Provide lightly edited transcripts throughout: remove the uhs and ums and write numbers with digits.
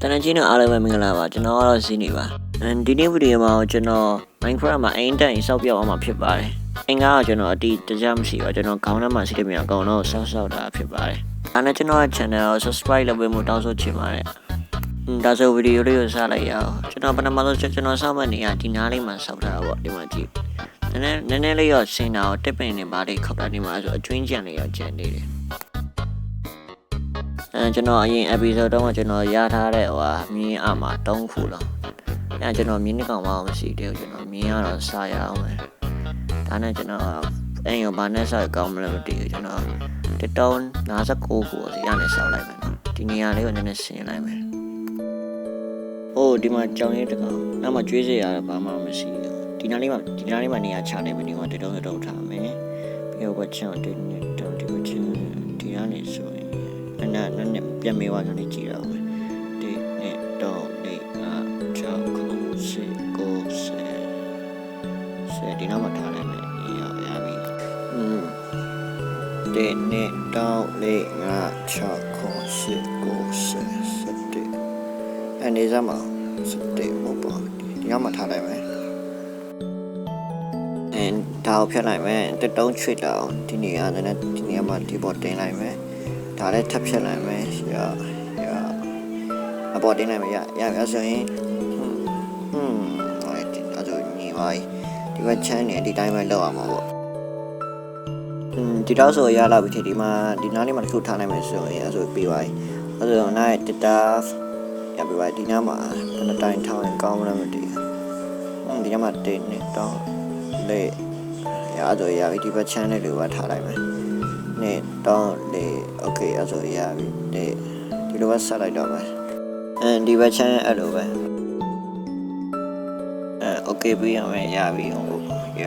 တနင်္ဂနွေအားလုံးပဲမင်္ဂလာပါကျွန်တော်ကတော့စီးနေပါဒီနေ့ဗီဒီယိုမှာကျွန်တော် Minecraft မှာအိမ်တိုင်စောက်ပြောက်အောင်မှာဖြစ်ပါတယ်အင်္ဂါကကျွန်တော်အတီးတကြမရှိပါကျွန်တော်ခေါင်းထဲမှာရှိတဲ့မြန်အကောင်တော့ဆောက်တာဖြစ်ပါတယ်ဒါနဲ့ကျွန်တော်ရဲ့ channel ကို subscribe လုပ်ပေးမှုတောင်းဆိုချင်ပါတယ်ဒါဆိုဗီဒီယိုလေးကိုစလိုက်ရအောင်ကျွန်တော်ပထမဆုံးကျွန်တော်စောက်မဲ့နေရဒီနားလေးမှာစောက်တာပေါ့ဒီမှာကြည့်နည်းနည်းလေးရောစင်တာကိုတစ်ပင်နေပါလေးခောက်တာဒီမှာဆိုအကျွင်းကြံလေးရောကျန်နေတယ်ကျွန်တော်အရင် episode တော့ကျွန်တော်ရထားတဲ့ဟိုမြင်းအမှာ3ခုလောက်ကျွန်တော်မြင်းတစ်ကောင်မှမရှိသေးဘူးကျွန်တော်မြင်းကတော့စားရအောင်ပဲဒါနဲ့ကျွန်တော်အဲ့ရောဘာနဲ့စားကောင်းမလဲမသိဘူးကျွန်တော်59ခုကိုရနေစောက်လိုက်မယ်နော်ဒီနေရာလေးကိုနည်းနည်းဆင်းလိုက်မယ်ဒီမှာကြောင်ရည်တကောင်နောက်မှကျွေးစရာဘာမှမရှိဘူးဒီနားလေးမှာနေရာချနေပြီဒီမှာတုံးထားမယ်ပြီးတော့ချောင်းတင်းနေတုံးဒီကိုချင်ဒီကနေဆိုရင်နဲ့ပြန်မေးသွားတယ်ကြည့်ရအောင်ဒီနဲ့တော့ဒီ6ခု10ကို10ဒီနောက်မှာထားလိုက်မယ်ရပြီဒီနဲ့တော့လေး6ခု10ကို10အနေစမှာ10ပေါ့ပေါ့ဒီနောက်မှာထားလိုက်မယ်ဒါကိုဖြတ်လိုက်မယ်တုံးချွတ်တော့ဒီနေရာနဲ့ဒီနေရာမှာဒီပေါ်တင်လိုက်မယ်ဒါလည်းထပ်ဖြတ်လိုက်မယ်ရအပေါ်တင်လိုက်မယ်ရဆိုရင်အဲ့ဒါညီပါဒီဘက်ချမ်းနေဒီတိုင်းပဲလောက်အောင်ပါပေါ့ဒီတော့ဆိုရလာပြီဒီမှာဒီနားလေးမှာတစ်ခုထားနိုင်မယ်ဆိုရင်အဲ့ဆိုပြီးပါအဲ့ဆိုနိုင်တာရပြီပါဒီနားမှာဘယ်နှတိုင်းထောင်းရင်ကောင်းမလဲမသိဘူးဒီနားမှာတင်နေတော့လေရဆိုရပြီဒီဘက်ချမ်းလေးတွေပါထားလိုက်မယ်နေတော့လေโอเคအဲ့ဆိုရပြီဒီလိုပဲဆက်လိုက်တော့မယ်ဒီဘက်ချမ်းအဲ့လိုပဲโอเคပြီးရမယ်ရပြီဟုတ်ရ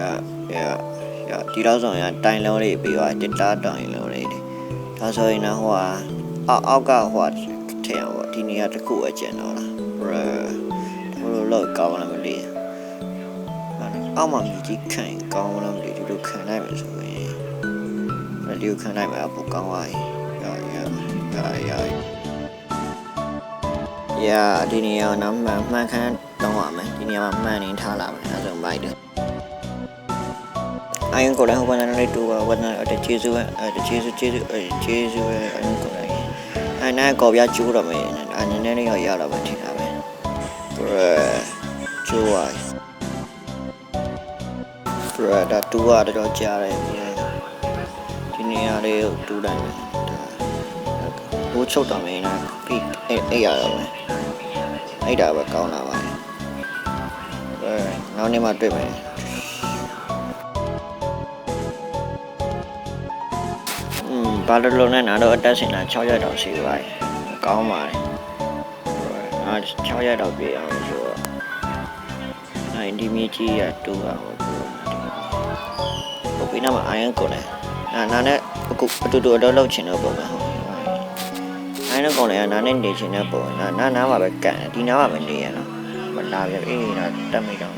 ဒီတော့ဆိုရင်တိုင်လုံးလေးပြီးသွားတစ်တားတိုင်လုံးလေးဒါဆိုရင်တော့ဟိုအောက်ကဟိုထင်အောင်ဒီနေရာတစ်ခုအကျဉ်တော့လားဘယ်လိုလောက်ကောင်းလဲမသိအောက်မှာမြည်ကြီးခံကောင်းလားမသိဒီလိုခံနိုင်မယ်ဆိုရင်ဒီကိုခံနိုင်မှာပိုကောင်းပါရဲ့ဒီနေရာတော့မှန်ခမ်းတောင်းရမယ်ဒီနေရာမှာမှန်နေထားလာမယ်အဲဒါဆိုမိုက်တယ်အိုင်ကိုလည်းဟိုဘက်နဲ့တူပါဘက်နဲ့ကျေးဇူးပဲကျေးဇူးပဲအိုင်ကိုလည်းနားကော်ပြကျိုးတော့မယ်နည်းနည်းလေးရတော့ပဲထင်တာပဲကျိုးပါဒါတူတော့ကြားတယ်ဒီနေရာလေးကိုတူးလိုက်မယ်ဟိုချုပ်တော့မယ်နော်ပြီးအဲ့ရတော့မယ်အဲ့ဒါပဲကောင်းလာပါတယ်နောက်နေ့မှတွေ့မယ်ဘာလို့လုံးနဲ့နားတော့အတက်စင်တာ6ရက်တော့ရှိပါတယ်ကောင်းပါတယ်6ရက်တော့ပြည့်အောင်ဆိုတော့ဒီမြေကြီးရတူးအောင်ဟုတ်ပြီနောက်မှ iron ကိုလည်းနာနဲ့အခုအတူတော့လောက်ချင်တော့ပုံပဲဟုတ်အဲ့တော့ကောင်လည်းနာနဲ့နေချင်တဲ့ပုံနာမှာပဲကန်ဒီနာမှာပဲနေရတော့မလာပြဒါတက်မိတော့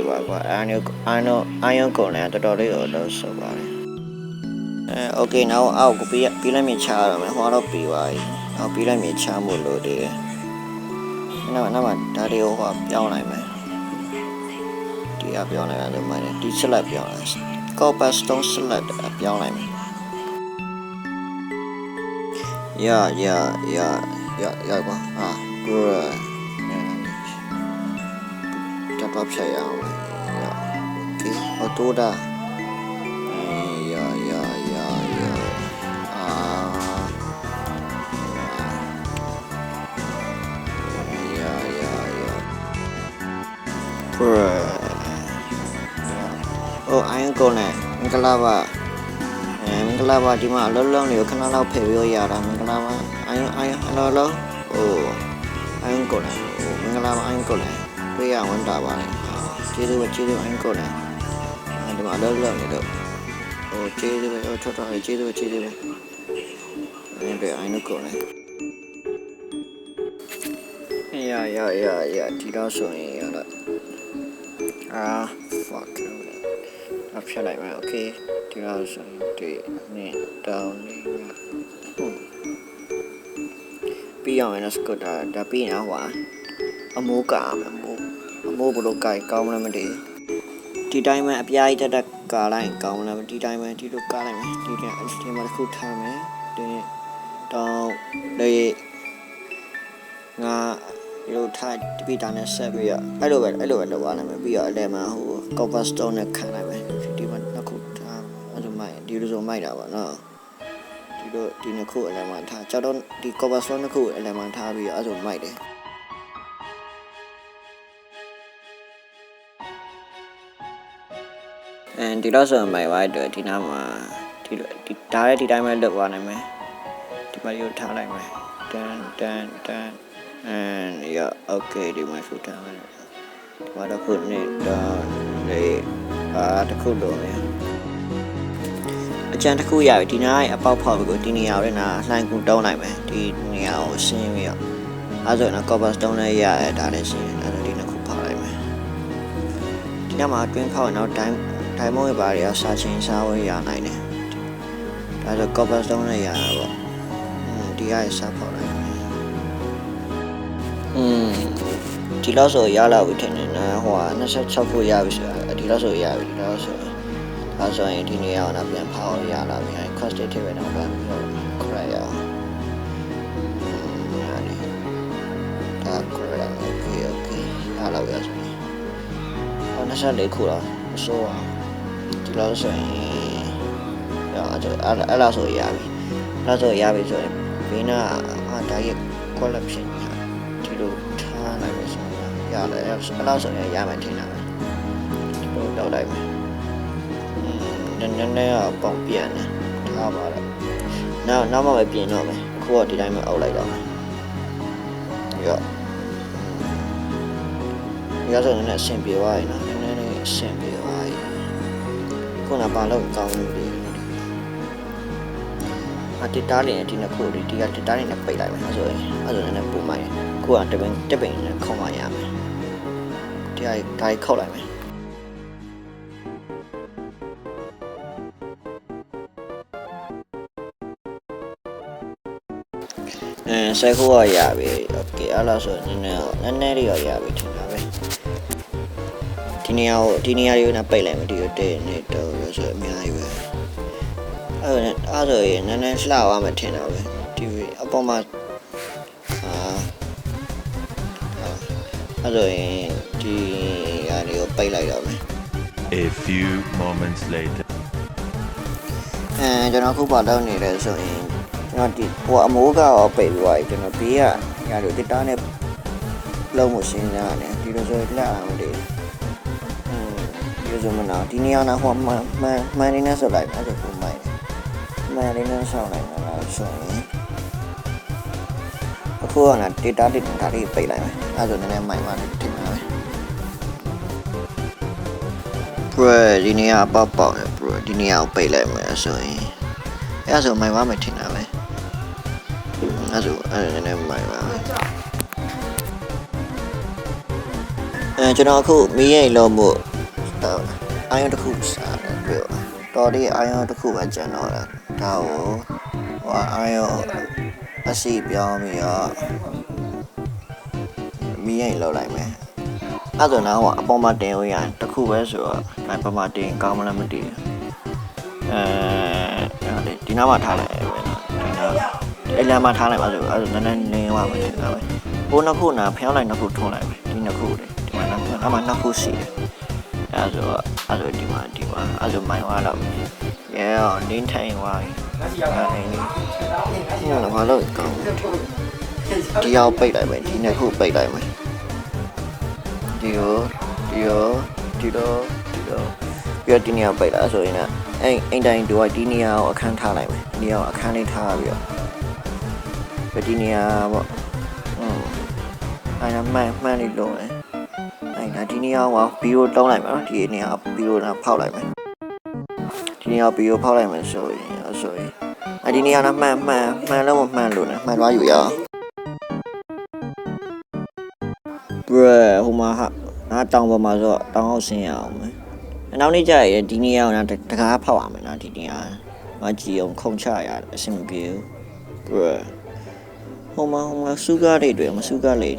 ပါကွာအိုင်ကောင်လည်းတော်တော်လေးတော့ဆိုပါတယ်โอเคနောက်အောက်ကိုပြီးလိုက်မြချရတော့မယ်ဟောတော့ပြီးပါပြီနောက်ပြီးလိုက်မြချမှုလို့တည်းနောက်မှာဒါတွေကိုဟောပြောင်းလိုက်မယ်ဒီအပြောင်းလိုက်ရတယ်မှဒီဆက်လက်ပြောင်းလိုက်Copper stone select ပြောင်းလိုက်မယ်ရပါgood တော့ဖြတ်ရအောင်โอเคတော့ဒါအိုင်ကိုနဲ့မင်္ဂလာပါဒီမှာအလုံးလုံးလေးကိုခဏလောက်ဖယ်ပြီးရတာမင်္ဂလာပါအိုင်ဟယ်လိုအိုင်ကိုနဲ့မင်္ဂလာပါအိုင်ကိုနဲ့တွေ့ရဝန်တာပါတယ်ကျေးဇူးအိုင်ကိုနဲ့ဒီမှာအလုံးလုံးလေးတော့ကျေးဇူးပဲထောက်ကျေးဇူးပဲအဲ့အိုင်ကိုနဲ့ရဒီတော့ဆိုရင်ရတော့fuck I'll try like that, okay? 2000 နဲ့တောင်းနေ ပြီးအောင်လည်းစကွတ်ဒါပြီးရင်ဟွာအမိုးကာမယ်အမိုးဘလို့ကိုင်ကောင်းလည်းမတည်ဒီတိုင်းမှာအပြားကြီးတက်ကာလိုက်ကောင်းလည်းဒီတိုင်းမှာဒီလိုကားလိုက်မယ်ဒီမှာတစ်ခုထားမယ်ဒီတော့လေငါရိုထားတပိတာနဲ့ဆက်ပြီးတော့အဲ့လိုပဲလုပ်သွားနိုင်မယ်ပြီးတော့အလဲမှာဟို copper stone နဲ့ခံလိုက်မယ်ဒီမှာနှစ်ခုထားအဲ့လိုမိုက်ဒီလိုဆိုမိုက်တာပါနော်ဒီနှစ်ခုအလဲမှာထားကြောက်တော့ဒီ copper stone နှစ်ခုအလဲမှာထားပြီးတော့အဲ့လိုမိုက်တယ်ဒီတော့ဆိုမိုက်သွားတယ်ဒီနားမှာဒီတိုင်းပဲလုပ်သွားနိုင်မယ်ဒီမှာရိုထားလိုက်မယ်တန်and yeah okay ဒီမှာရှုထားမယ်ဒီမှာတော့ခုနှစ်တော့လေတစ်ခုလုံးလေအကျန်တစ်ခုရပြီဒီနားရဲ့အပေါက်ဖောက်ကိုဒီနေရာရဲ့နာလှိုင်းကူတောင်းလိုက်မယ်ဒီနေရာကိုရှင်းပြီးတော့အဲ့ဆိုတော့ copper stone နဲ့ရရဒါလည်းရှင်းအဲ့ဒါဒီနှစ်ခုဖောက်လိုက်မယ်ဒီနားမှာတွင်းဖောက်တော့တိုင်းမုံရပါရစာချင်းစားဝဲရနိုင်တယ်ဒါဆို copper stone နဲ့ရတာပေါ့ဒီကစားဖောက်လိုက်ဒီလောက်ဆိုရလာပြီထင်တယ်နော်ဟို26ခုရပြီဆိုတာဒီလောက်ဆိုရပြီဒီလောက်ဆိုဒါဆိုရင်ဒီနေ့အောင်တော့ပြန်ဖောက်ရလာပြီ cost တွေထည့်ပဲတော့ပြန်ပြီးတော့ credit ရအောင်ဒါ credit okay ရလာပြီဆိုရင်ဟော24ခုတော့မစိုးအောင်ဒီလောက်ဆိုရင်အဲ့လောက်ဆိုရပြီအဲ့ဆိုရပြီဆိုရင်ဘေးနာဒါရဲ့ collection ဒီလိုထားလိုက်လို့ဆိုရင်ရတယ်အဲ့လောက်ဆိုရင်ရမှထင်တာပဲဒီလိုတောက်လိုက်မယ်နည်းပေါင်ပြန်တယ်ထားပါတော့နောက်မှပဲပြင်တော့မယ်အခုကဒီတိုင်းပဲအုပ်လိုက်တော့မယ်ရောဆိုရင်လည်းအဆင်ပြေသွားရင်နော်နည်းလေးအဆင်ပြေသွားရင်ခုနကဘာလို့ကောင်းလို့ဒီတစ်တားလေးဒီနှစ်ခုဒီကတစ်တားလေးနဲ့ပိတ်လိုက်မယ်ဆိုရင်အဲ့ဆိုရင်ပူမိုင်းခုကတပင်နဲ့ခုံမရမယ်ဒီကဒါခောက်လိုက်မယ်ဆယ်ခုရပြီโอเคအဲ့လားဆိုနည်းလေးရပြီထင်တာပဲဒီနေရာကိုနဲ့ပိတ်လိုက်မယ်ဒီတော့တဲ့နေတော့ဆိုအများကြီးပဲအဲ့ဆိုရင်နည်းလှသွားမှထင်တာပဲဒီအပေါ်မှာအဲ့ဆိုရင်ဒီဟာတွေကိုပိတ်လိုက်တော့မယ် A few moments later ကျွန်တော်ခုပါတော့နေတယ်ဆိုရင်ကျွန်တော်ဒီဟိုအမိုးကတော့ပိတ်ပြီးသွားပြီကျွန်တော်ဘေးကညာလို့တစ်တားနဲ့လုံးမရှင်းကြရတယ်ဒီလိုဆိုလက်အောင်လေဒီလိုဆိုမနာဒီနေရာကဟိုမှန်နေနေဆိုလိုက်အဲ့ဒါကိုမိုက်မှန်နေနေဆောင်းလိုက်တာဆိုရင်အခုကလည်း data တွေဒါလေးပိတ်လိုက်မယ်အဲ့ဒါဆိုနည်းနည်းမိုက်သွားတယ်တင်ပါပဲ bro ဒီနေရာပေါက်တယ် bro ဒီနေရာကိုပိတ်လိုက်မယ်ဆိုရင်အဲ့ဒါဆိုမိုက်သွားမယ်ထင်တာပဲအဲ့ဒါနည်းနည်းမိုက်ပါကျွန်တော်အခုမီးရိပ်လုံးမှုအာရုံတစ်ခုစားတယ်ပြောတော်ဒီအာရုံတစ်ခုပဲကျန်တော့တာဒါကိုဟိုအာရုံအစီပြောင်းပြီးတော့မီးရိပ်လောက်လိုက်မယ်အဲ့ဒါတော့အပေါ်မှာတင်လို့ရတယ်တစ်ခုပဲဆိုတော့အပေါ်မှာတင်ကောင်းမလားမသိဘူးဒီနားမှာထားလိုက်ပဲအဲ့လမ်းမှာထားလိုက်ပါဆိုအဲ့ဒါနည်းနည်းသွားမှတင်တာပဲဟိုနှစ်ခုနာဖျောင်းလိုက်နှစ်ခုထုံးလိုက်ပဲဒီနှစ်ခုလေဒီမှာနှစ်ခုစီတယ်အဲ့ဒါဒီမှာအဲ့ဒါမိုင်းသွားတော့ရဲနင်းထိုင်သွားအဲ့ဘာလို့ကောင်းဒီရောက်ပိတ်လိုက်မယ်ဒီနှစ်ခုပိတ်လိုက်မယ်ဒီရောပြဒီနေရာပိတ်လာဆိုရင်အိမ်တိုင်းတို့ကဒီနေရာကိုအခန်းထားလိုက်မယ်ဒီနေရာကိုအခန်းလေးထားပြီးတော့ဒီနေရာပေါ့အဲ့ဒါမှန်လေးလုံးတယ်အဲ့ဒါဒီနေရာကဘီရိုတောင်းလိုက်မယ်နော်ဒီနေရာဘီရိုနာဖောက်လိုက်မယ်ဒီနေရာဘီရိုဖောက်လိုက်မယ်ဆိုရင်အဲ့ဒီနေရာကမှန်လုံးမှန်လို့နဲ့မှန်သွားယူရအောင် bro ဟိုမှာဟာတောင်ပေါ်မှာဆိုတောင်အောင်ဆင်းရအောင်မယ်နောက်နေ့ကျရင်ဒီနေရာကတကားဖောက်ရမယ်နော်ဒီနေရာမကြည့်အောင်ခုံချရတယ်အဆင်မပြေဘူး bro ဟိုမှာစုကားလေးတွေမစုကားလေး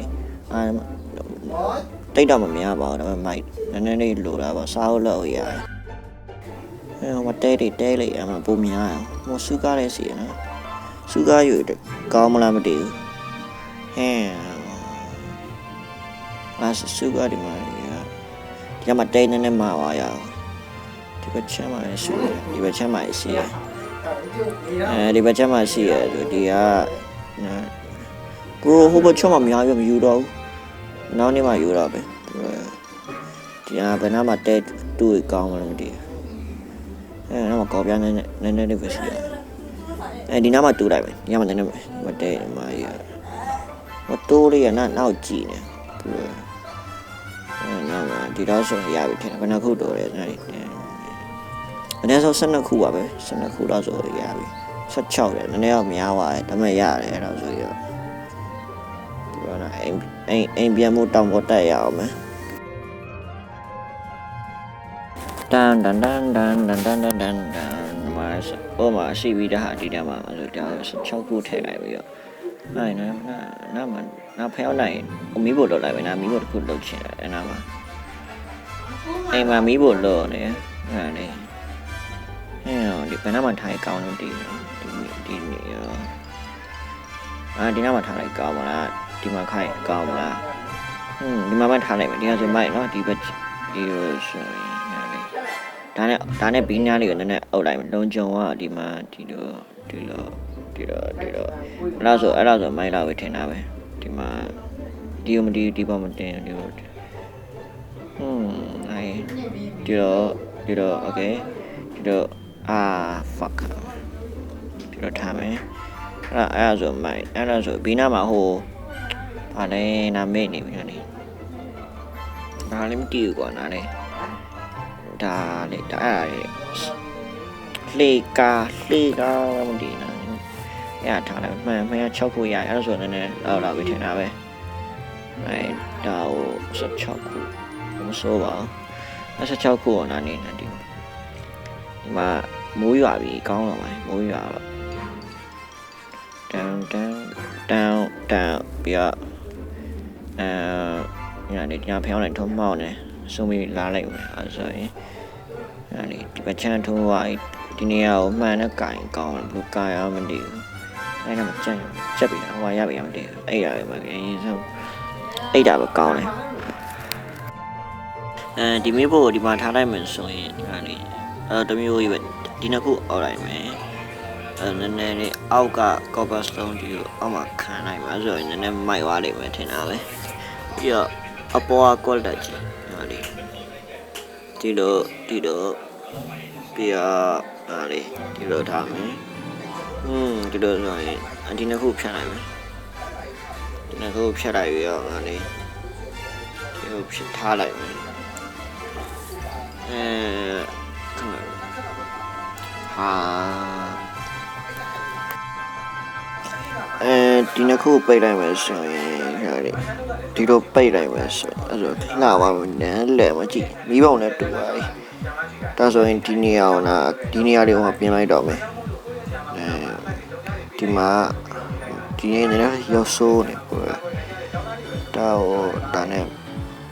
တိတ်တော့မများပါဘူးဒါပေမဲ့မိုက်နည်းနည်းလေးလိုတာပါစားလို့လောက်ရတယ်ဟိုမှာတဲလေးအမှပုံများဟိုစုကားလေးစီနော်စုကားယူကောင်းမလားမသိဘူးစုကားဒီမှာတဲနည်းနည်းမှာပါရအောင်ဒီဘက်ချမ်းမှာရှိတယ်ဒီဘက်ချမ်းမှာရှိတယ်ဒီဘက်ချမ်းမှာရှိတယ်ဒီကကိုဟိုဘက်ချမ်းမှာများရမယူတော့ဘူးနောက်နေ့မှယူတော့ပဲဒီကဘယ်နာမှာတဲတူကောင်းမလို့မသိဘူးနောက်မှာကော်ပြားနည်းလေးပဲရှိတယ်ဒီနားမှာတူလိုက်ပဲဒီမှာနည်းနည်းမတဲမှာရဟိုတိုးလေးကနောက်ကြည့်နေနောက်မှာဒီတော့ဆိုရပြီထင်တယ်ဘယ်နှခုတိုးလဲအဲ့ဒီအနည်းဆုံး12ခုပါပဲ12ခုတော့ဆိုရပြီ16တယ်နည်းနည်းတော့များသွားတယ်ဒါပေမဲ့ရတယ်အဲ့တော့ဆိုရဒီတော့အိမ်ပြန်မှုတောင်ပေါ်တက်ရအောင်မယ်တန်မှာရှိပြီးတဲ့ဟာဒီတည်းမှာဆိုဒါ16ခုထည့်လိုက်ပြီးတော့နိုင်နားဖျောင်းနိုင်မီးဖို့လောက်လိုက်ပဲနားမီးဖို့တစ်ခုလောက်ချင်တယ်အဲ့နားမှာအိမ်မှာမီးဖို့လောနေအဲ့လေဒီဘယ်နားမှာထိုင်ကောင်းလို့ဒီနေဒီနားမှာထားလိုက်ကောင်းမလားဒီမှာခိုင်ကောင်းမလားဒီမှာမှထားလိုက်မယ်ဒီကဆိုမိုက်နော်ဒီဘက်ဒီဆိုရင်ဒါနဲ့ဘီးနားလေးကိုနည်းနည်းအုပ်လိုက်မယ်လုံကြုံကဒီမှာဒီလိုအဲ့ဒါဆိုမိုက်လာပဲထင်တာပဲဒီမှာဒီမဒီဒီပေါ်မတင်ဒီလိုဒီတော့โอเคဒီတော့fuck ဒီတော့ထားမယ်အဲ့ဒါဆိုမိုက်အဲ့ဒါဆိုဘီးနားမှာဟိုဗာလဲနာမေ့နေပြီနော်ဒါလည်းမတီးဘူးကွာနားလေဒါအဲ့ဒါလေကာမတီးနော်အဲ့ဒါထားလိုက်မှန်6ခုရအဲ့ဒါဆိုနည်းနည်းလောက်ပြီထင်တာပဲအဲ့ဒါကို16ခုမစိုးပါဘူး16ခုနားနေနေဒီမှာမိုးရွာပြီကောင်းတော့မယ်မိုးရွာတော့downပြညဖျောင်းလိုက်ထုံးမောင်းနေဆုံးပြီးလာလိုက်မယ်အဲဆိုရင်ဒီပချမ်းထုံးသွားဒီနေရာကိုမှန်နဲ့ကင်ကောင်းဘယ်ကင်အောင်မသိဘူးအဲ့ဒါမှချက်ပြီလားဟိုရပြီမသိဘူးအဲ့ဒါပဲမှာအရင်ဆုံးအဲ့ဒါပဲကောင်းတယ်ဒီမျိုးဖို့ဒီမှာထားလိုက်မယ်ဆိုရင်တမျိုးကြီးပဲဒီနှစ်ခုအောက်လိုက်မယ်နည်းနည်းလေးအောက်က copper stone ဒီကိုအောက်မှာခံလိုက်မှာဆိုရင်နည်းနည်းမိုက်သွားလိမ့်မယ်ထင်တာပဲပြီးတော့အပေါ်က quality ကြီးဟာလေဒီလိုပြီးတော့ဟာလေဒီလိုထားမယ်ဒီလိုဆိုရင်ဒီနှစ်ခုဖြတ်လိုက်မယ်ဒီနှစ်ခုဖြတ်လိုက်ပြီးတော့ဟာလေဒီလိုဖြတ်ထားလိုက်မယ်ဒီနှစ်ခုပိတ်လိုက်မယ်ဆိုရင်ဟာလေဒီလိုပိတ်လိုက်မယ်ဆိုအဲ့ဆိုလှပါမယ်လဲမကြည့်မိဘုံနဲ့တူပါလေဒါဆိုရင်ဒီနေရာကိုဒီနေရာလေးကိုပြင်လိုက်တော့မယ်ဒီမှာဒီနေရာရောက်ဆိုးနေပေါ့ဒါနဲ့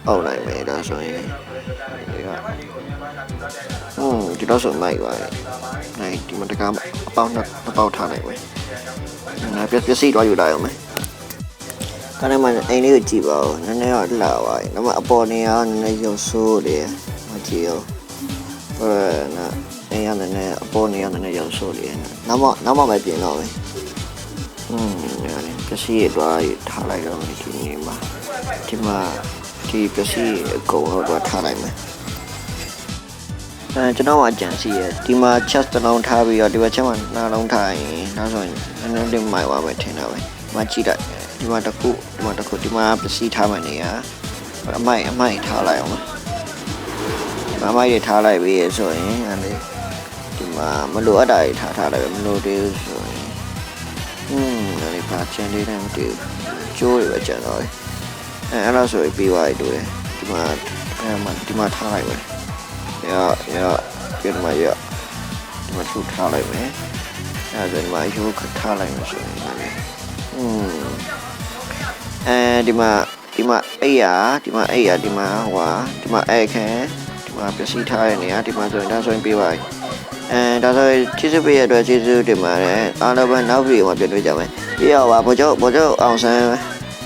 အောက်လိုက်မယ်ဒါဆိုရင်ဒီတော့ဆိုမိုက်ပါလေနိုင်ဒီမှာတကားအပေါင်းနှစ်ပေါက်ထားလိုက်မယ်ပစ္စည်းတော့ယူလာအောင်မယ်ဒါနဲ့မှအိမ်လေးကိုကြည့်ပါဦးနည်းနည်းတော့လှပါရင်တော့အပေါ်နေရာနည်းနည်းရုပ်ဆိုးတယ်မကြည့်ရောအိမ်ရနည်းနည်းအပေါ်နေရာနည်းနည်းရုပ်ဆိုးတယ်နောက်မှပဲပြင်တော့မယ်ပစ္စည်းတွေတော့ထားလိုက်တော့မယ်ဒီနေမှာဒီပစ္စည်းအကုန်တော့ထားလိုက်မယ်ကျွန်တော်အကြံစီရဒီမှာ chest တစ်လုံးထားပြီးတော့ဒီဘက်ချက်မှာနှာလုံးထားရင်နောက်ဆိုရင်နည်းနည်းလေးမိုက်သွားမယ်ထင်တာပဲမကြည့်လိုက်ဒီမှာတစ်ခုဒီမှာပစ္စည်းထားမှနေရအမိုက်ထားလိုက်အောင်အမိုက်တွေထားလိုက်ပြီးဆိုရင်အဲ့ဒီမှာမလိုအပ်တာတွေထားလိုက်ပဲမလိုသေးဘူးဆိုရင်ဒါလေးပါချန်လေးနဲ့မတူကျိုးတွေပဲကျန်တော့အဲ့ဒါဆိုပြီးသွားပြီတူတယ်ဒီမှာထားလိုက်ပဲပြန်မရဒီမှာထူထားလိုက်မယ်အဲ့ဒါဆိုဒီမှာရိုးခထားလိုက်မယ်ဆိုရင် ဒီမှာအိယာဒီမှာဟွာဒီမှာအဲ့ခဲဒီမှာပစ္စည်းထားတဲ့နေရာဒီမှာဆိုရင်ဒါဆိုရင်ပြပါဒါဆိုရင်ကျေးဇူးပေးရတဲ့ကျေးဇူးတင်ပါတယ်အားလုံးပဲနောက်ဗီဒီယိုမှာပြန်တွေ့ကြမယ်ပြီးတော့ဗောကျော်အောင်ဆန်း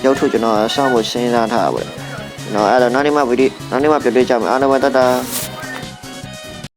ရုပ်ထုကျွန်တော်စောင့်ဖို့စဉ်းစားထားပါဘူးကျွန်တော်အဲ့တော့နောက်နေ့မှပြန်တွေ့ကြမယ်အားလုံးပဲတတ်တာ